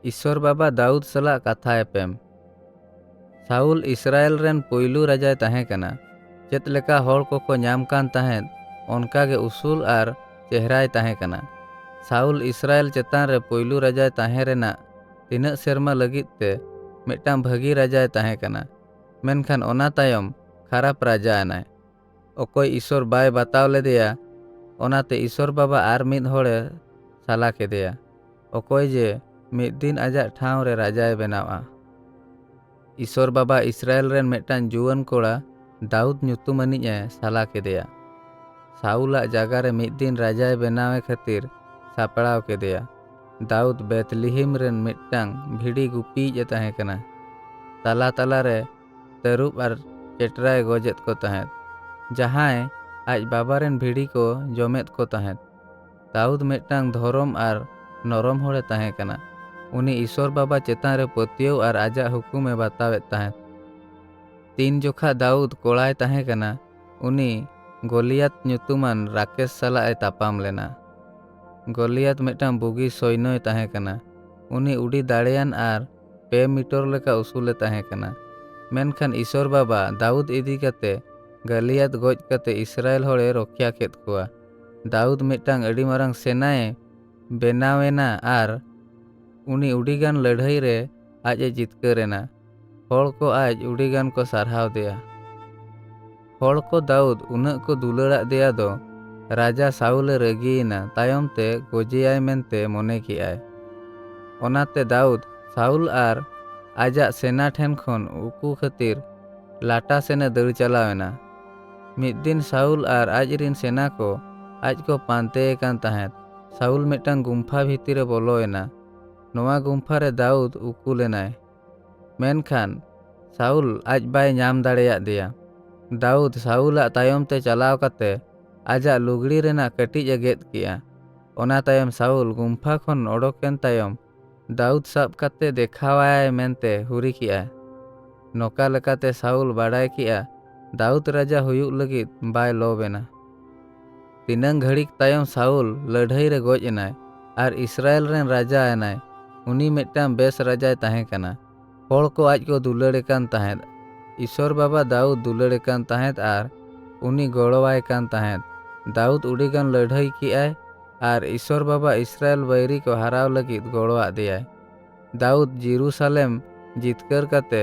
ईश्वर बाबा दाऊद सला कथा एपेम। साउल इस्राएल रेन पोइलू राजाय ताहें कना। चेत लेका होड़ को ᱧᱟᱢ कान ताहें ओनका गे उसूल आर चेहराय ताहें कना। साउल इस्राएल चेतान रे पोइलू राजाय ताहें रेना तिनाग सेरमा लगित ते मिदटांग भागी राजाय ताहें कना। मेनखान ओना तायम खराब राजा एनाय। ओकोय ईश्वर बाय बताव लेदेया ओनाते ईश्वर बाबा आर मिद होड़े साला केदेया। ओकोय जे मिद दिन आजा ठाव रे राजाय बेनावा। ईश्वर बाबा इस्राएल रेन मिदटांग जुआन कोड़ा दाऊद ᱧᱩᱛᱩᱢᱟᱱᱤᱡ साला केदेया। साउला जागा रे मिद दिन राजाय बेनावे खातिर सापड़ाव केदेया। दाऊद बेतलिहिम रेन मिदटांग भिड़ी गुपीज ताहें कना। ताला ताला रे तरुब आर चेटराय गोजेत को ताहें जहां आज बाबा रेन भिड़ी को जमेत को ताहें। दाऊद मिदटांग धोरम आर नरम होड़े ताहें कना। उनी ईश्वर बाबा चेतान रे पतियव आर आजा हुकुमे बतावेत ताहें। तीन जोखा दाऊद कोड़ाय ताहें कना उनी गोलियात ᱧᱩᱛᱩᱢᱟन राकेश साला ए तापाम लेना। गोलियात मिदटांग बुगी सैन्य ताहें कना। उनी उड़ी दाड़ेयान आर 2 मीटर लेका उसूले ताहें कना। मेनखान ईश्वर बाबा दाऊद इदी कते गलियात गोज कते इस्राएल होड़े रक्षा केत कोआ। दाऊद मिदटांग अड़ी मारांग सेनाए बेनावेना आर उनी उड़ीगान लड़ाई रे आज ए जितकरेना। होड़ को आज उड़ीगान को सारहाव देया। होड़ को दाऊद उनक को दुलड़ा देया दो राजा साउले रगीना तायम ते गोजियाय मेनते मोने कियाय। ओनाते दाऊद साउल आर आजा सेना ठेन खन उकू खातिर लाटा सेने दड़ चलावेना। मिद दिन साउल आर आज रिन सेना को आज को पांते कान ताहें। साउल मिदटांग गुम्फा भितरे बोलोएना। नोवा गुम्फा रे दाऊद उकू लेनाय। मेनखान साउल आज बाय ᱧᱟᱢ दाड़ेयाद देया। दाऊद साउला तायम ते चलाव कते आजा लुगड़ी रेना कटिज गेद किया। ओना तायम साउल गुम्फा खन ओडोकेन तायम दाऊद साब कते देखावाय मेनते हुरी किया। नोका लेकाते साउल बाड़ाय किया दाऊद राजा हुयुग लगित बाय लोबेना। तिनांग घड़ीक तायम साउल लड़ाई रे गोज एनाय आर इस्राएल रेन राजा एनाय। उनी मिदटांग बेस राजाय ताहें कना। होड़ को आज को दुलड़े कान ताहें। ईश्वर बाबा दाऊद दुलड़े कान ताहें आर उनी गोड़वाय कान ताहें। दाऊद उड़ीगान लड़ाई कियाय आर ईश्वर बाबा इस्राएल बैरी को हराव लगित गोड़वा दियाय। दाऊद जेरूशलेम जितकर कते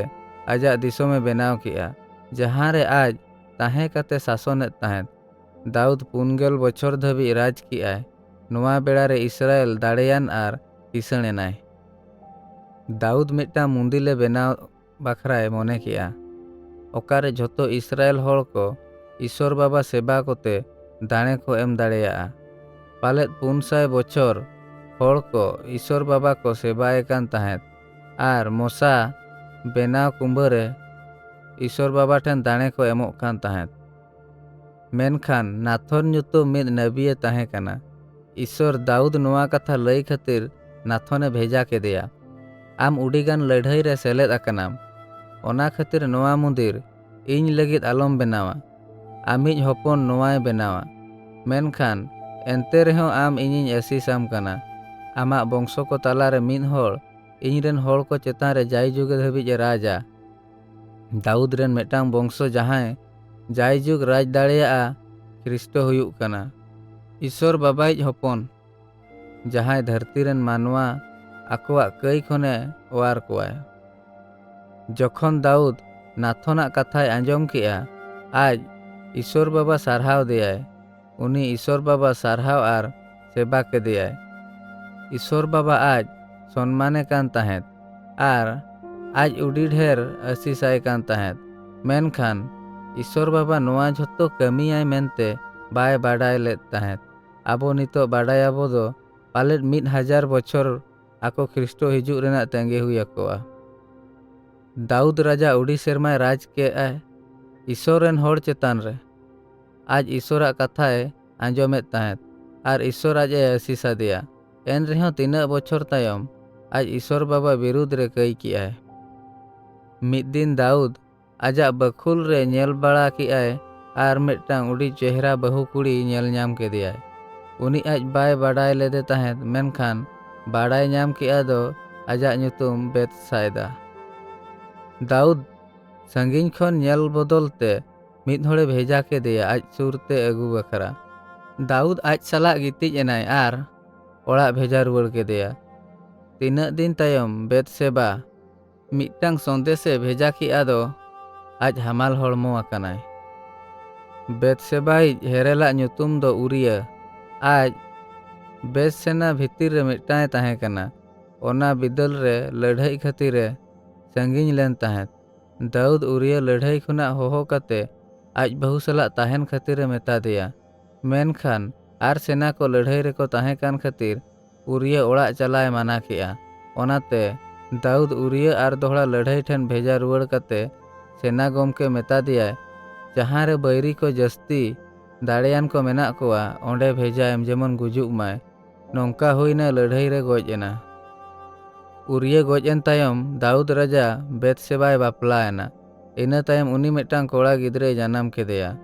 आजा दिसोमे बेनाव किया जहां रे आज ताहें कते शासनेत ताहें। दाऊद 49 बछर धाबी राज कियाय। नोवा बेड़ा रे इस्राएल दाड़ेयान आर किसण एनाय। दाऊद मिदटांग मुंदिले बेनाव बाखराय मोने किया। ओकारे झोतो इस्राएल होड़ को ईश्वर बाबा सेबा कोते दाणे को एम दाड़ेया। पालेत 400 बछर होड़ को ईश्वर बाबा को सेबाए कान ताहें आर मोसा बेनाव कुंभरे ईश्वर बाबा ठेन दाणे को एमोग कान ताहें। मेनखान नाथन ᱧᱩᱛᱩᱢ मिद नबीए ताहें कना। ईश्वर दाऊद नोवा कथा लई खातिर नाथने भेजा केदेया। आम उड़ीगान लड़ाई रे सेलेद आकनाम। ओना खातिर नोवा मंदिर इñ लगित आलम बेनावा। आमिज हपन नोवाय बेनावा। मेनखान एनते रेहों आम इñिñ एसीसाम कना। आमा बंशो को तालारे मिद होड़ इñ रेन होड़ को चेतान रे जाय जुग धाबिज राजा। दाऊद रेन मिदटांग बंशो जहां जाय जुग राज दाड़ेया ख्रिस्टो हुयुग कना। ईश्वर बाबाइज हपन जहां धरती रेन मानवा आकोआ कई खने ओवार कोआय। जखन दाऊद नाथना कथाय आंजम किया आज ईश्वर बाबा सारहाव देयाय। उनी ईश्वर बाबा सारहाव आर सेबा केदेयाय। ईश्वर बाबा आज सम्माने कान ताहें आर आज उड़ी ढेर आशीषाय कान ताहें। मेनखान ईश्वर बाबा नोवा झोतो कमियाय मेनते बाय बाड़ाय लेद ताहें। आबो नितो बाड़ायाबो दो पालेद 1000 बछर आको ख्रिस्टो हिजुग रेना तेंगे हुई आकोआ। दाऊद राजा उड़ी सेरमाय राज के आय ईश्वर रेन होड़ चेतान रे। आज ईश्वरा कथाय आंजमेत ताहें आर ईश्वर आज ए आशीषा दिया। एन रेहों तीना बछर तायम आज ईश्वर बाबा विरुद्ध रे कई कियाय। मिद दिन दाऊद आजा बखुल रे नेल बाड़ा कियाय आर मिदटांग उड़ी चेहरा बहु कुड़ी नेल ᱧᱟᱢ केदियाय। उनी आज बाय बाड़ाय लेदे ताहें मेनखान बाड़ाय ᱧᱟᱢ किया दो ajak nyutum Betsaida. Daud sangiñ khon nyel bodolte mid hore bheja kedeya aj surte agu bakra. Daud aj salak gitij enay ar orak bheja ruwar kedeya. Tinag din tayom Betseba midtang sondese bheja ki'a do aj hamal hormo akanay. Betsebaij herelak nyutum do Uria. Aj Bethsena bhitir re midtang tahen kana. Ona bidal re ladhai khatire sangiñ len tahet. Daud Uria ladhai khuna hoho kate aj bahu salak tahen khatire meta deya. Menkhan ar sena ko ladhai reko tahen kan khatir Uria orak chalay mana ki'a. Onate Daud Uria ar dohra ladhai then bheja ruwar kate sena gomke meta deya jahan re bairi ko jasti dareyan ko menak kowa onde bheja em jemon gujuk may. Nongka huina ladhai re goj ena. Uria goj en tayom Daud raja Bethsebay bapla ena. Ina tayom uni midtang kora gidre janam kedeya.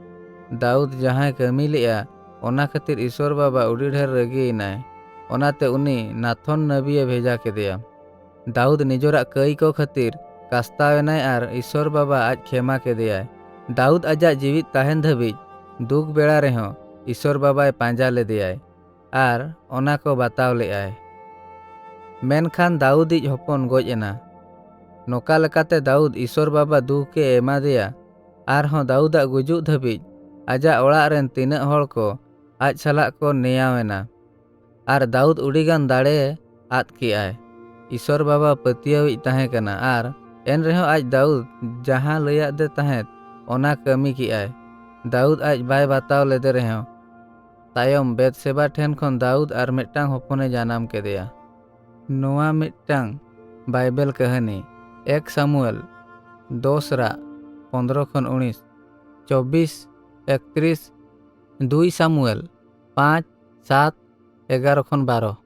Daud jahan kami le'a ona khatir Ishwar baba udi dher ragi enay. Onate uni Nathon nabiye bheja kedeya. Daud nijorak kai ko khatir kastaw enay ar Ishwar baba aj khema kedeyay. Daud ajak jivit tahen dhabij duk bera reho Ishwar babay panja ledeyay ar ona ko bataw le'ay. Menkhan Daudij hopon goj ena. Noka lekate Daud Ishwar baba duke emadeya arhon Daudak gujuk dhabij ajak orak ren tinag hor ko aj salak ko neyaw ena. Ar Daud udigan dare ad ki'ay. Ishwar baba patiyawij tahen kana ar enreho aj Daud jahan layak de tahet ona kami ki'ay. Daud aj bay bataw lede reho tayom Bethseba then khon Daud ar midtang hopone janam kedeya. Noa midtang Bible kahani 1 Samuel 2 रा 15 खन 19 24 31 2 Samuel 5 7 11 खन 12